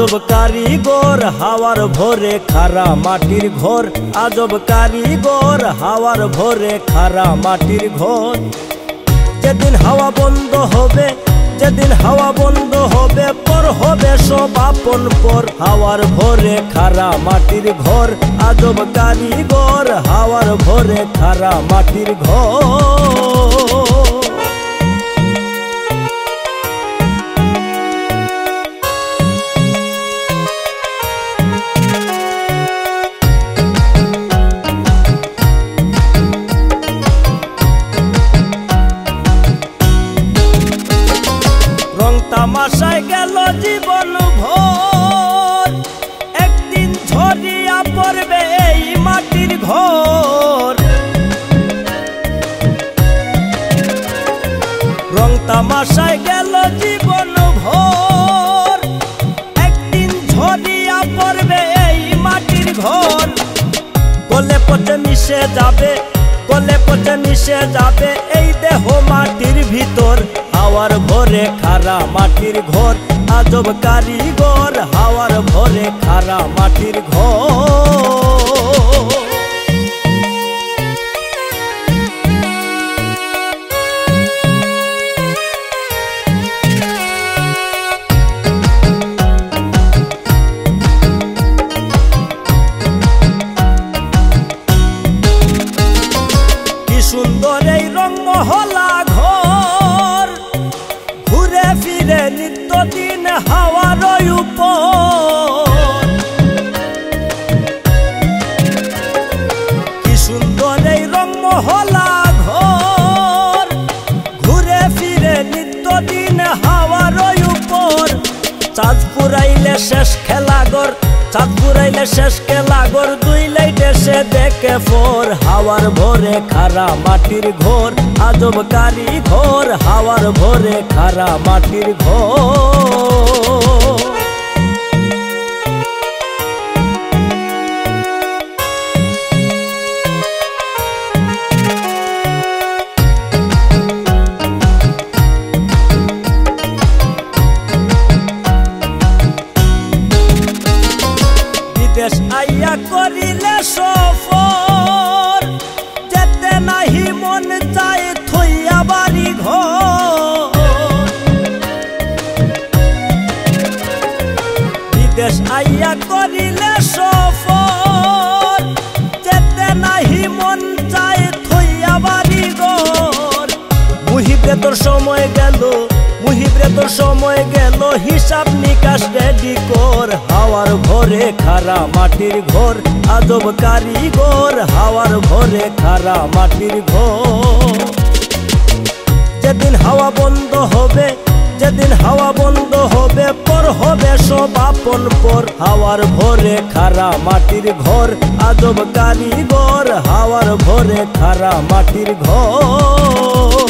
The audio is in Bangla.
আজব কারিগর হাওয়ার ভোরে খারা মাটির ঘর, আজব কারিগর হাওয়ার ভোরে খারা মাটির ঘর। যেদিন হাওয়া বন্ধ হবে, যেদিন হাওয়া বন্ধ হবে, পর হবে সব আপন পর। হাওয়ার ভোরে খারা মাটির ঘর, আজব কারিগর হাওয়ার ভোরে খারা মাটির ঘর। তামাশায় গেল জীবন ভোর, একদিন ঝরিয়া পড়বে এই মাটির ঘর। রং তামাশায় গেল জীবন ভোর, একদিন ঝরিয়া পড়বে এই মাটির ঘর। গলে পচে মিশে যাবে, গলে পচে মিশে যাবে এই দেহ মাটির ভিতর। হাওয়ার ভোরে খারা মাটির ঘর, আজব কারিগর হাওয়ার ভোরে খারা মাটির ঘর। কি সুন্দর এই রংমহলা ঘর, ঘুরে ফিরে নিত্যদিন হাওয়ার উপর। কি সুন্দর এই রংমহলা ঘর, ঘুরে ফিরে নিত্যদিন হাওয়ার উপর। চাঁদ পুরাইলে শেষ খেলাঘর, চাঁদ পুরাইলে শেষ খেলাঘর, দুই লাইটে সে দেখে ফোর। হাওয়ার ভোরে খারা মাটির ঘর, আজব কারিগর হাওয়ার ভোরে খারা মাটির ঘর। বিদেশ আইয়া করিলে সফর, যেতে নাহি মন চায় থইয়া বাড়ি ঘর। বিদেশ আইয়া করিলে সফর, যেতে নাহি মন চায় থইয়া বাড়ি ঘর। মুহিবে তোর সময় গেল, মুহিবে তোর সময় গেল, হিসাব নিকাশ রেডি কর। হাওয়ার ভোরে খারা মাটির ঘর, আজব কারিগর হাওয়ার ভোরে খারা মাটির ঘর। যেদিন হাওয়া বন্ধ হবে, যেদিন হাওয়া বন্ধ হবে, পর হবে সব আপন পর। হাওয়ার ভোরে খারা মাটির ঘর, আজব কারিগর হাওয়ার ভোরে খারা মাটির ঘর।